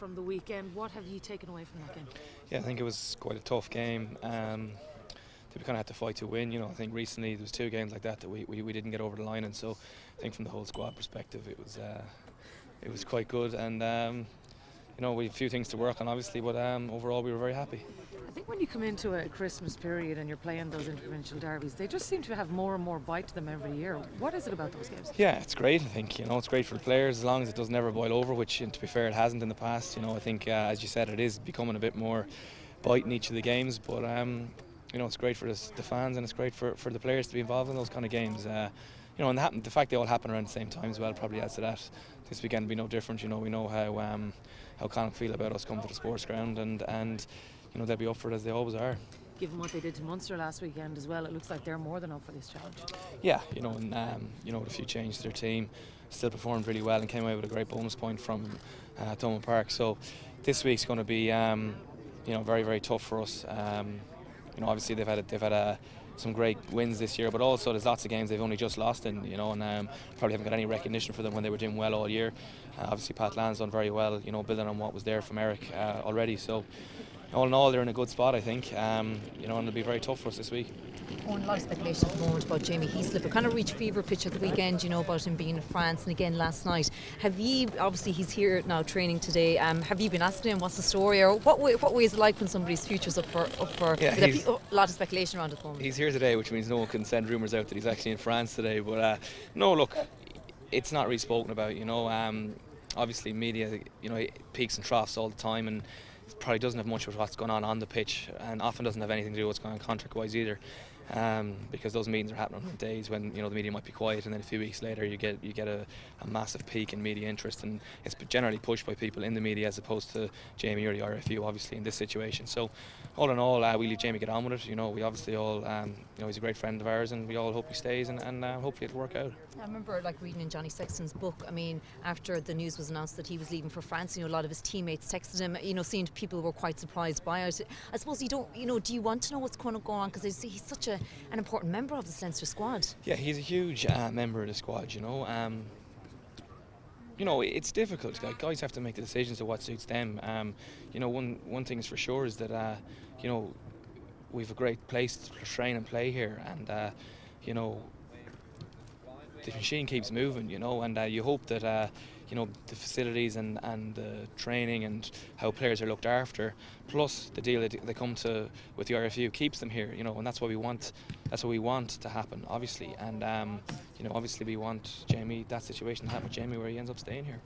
from the weekend. What have you taken away from that game? Yeah, I think it was quite a tough game. We kind of had to fight to win. I think recently there was 2 games like that we didn't get over the line, and so I think from the whole squad perspective it was quite good, and we have a few things to work on obviously, but overall we were very happy. I think when you come into a Christmas period and you're playing those interprovincial derbies, they just seem to have more and more bite to them every year. What is it about those games? Yeah, it's great. I think it's great for the players as long as it doesn't ever boil over, which to be fair it hasn't in the past. I think as you said, it is becoming a bit more bite in each of the games, but it's great for the fans, and it's great for the players to be involved in those kind of games. And the fact they all happen around the same time as well probably adds to that. This weekend will be no different. We know how Connacht feel about us coming to the Sportsground, and they'll be up for it as they always are. Given what they did to Munster last weekend as well, it looks like they're more than up for this challenge. Yeah, with a few changes to their team, still performed really well and came away with a great bonus point from Thomond Park. So this week's going to be very, very tough for us. Obviously they've had some great wins this year, but also there's lots of games they've only just lost in, and probably haven't got any recognition for them when they were doing well all year. Obviously Pat Land's done very well, building on what was there from Eric already. So all in all, they're in a good spot, I think, and it'll be very tough for us this week. A lot of speculation at the moment about Jamie Heaslip. It kind of reached fever pitch at the weekend, about him being in France, and again last night. Obviously he's here now training today. Have you been asking him what's the story, or what way is it like when somebody's future's up for Yeah, a lot of speculation around at the moment? He's here today, which means no one can send rumours out that he's actually in France today. But no, look, it's not really spoken about. Obviously media, it peaks and troughs all the time, and probably doesn't have much of what's going on the pitch, and often doesn't have anything to do with what's going on contract-wise either, because those meetings are happening on days when the media might be quiet, and then a few weeks later you get a massive peak in media interest, and it's generally pushed by people in the media as opposed to Jamie or the RFU obviously in this situation. So all in all, we leave Jamie get on with it. We obviously all he's a great friend of ours, and we all hope he stays, and hopefully it'll work out. I remember reading in Johnny Sexton's book, after the news was announced that he was leaving for France, a lot of his teammates texted him, seemed people were quite surprised by it. I suppose do you want to know what's going to go on, because he's such an important member of the Leinster squad? Yeah, he's a huge member of the squad, it's difficult. Guys have to make the decisions of what suits them. One thing is for sure is that we've a great place to train and play here, and the machine keeps moving, and you hope that the facilities and the training and how players are looked after, plus the deal that they come to with the RFU keeps them here, and that's what we want. That's what we want to happen, obviously, and obviously we want that situation to happen with Jamie, where he ends up staying here.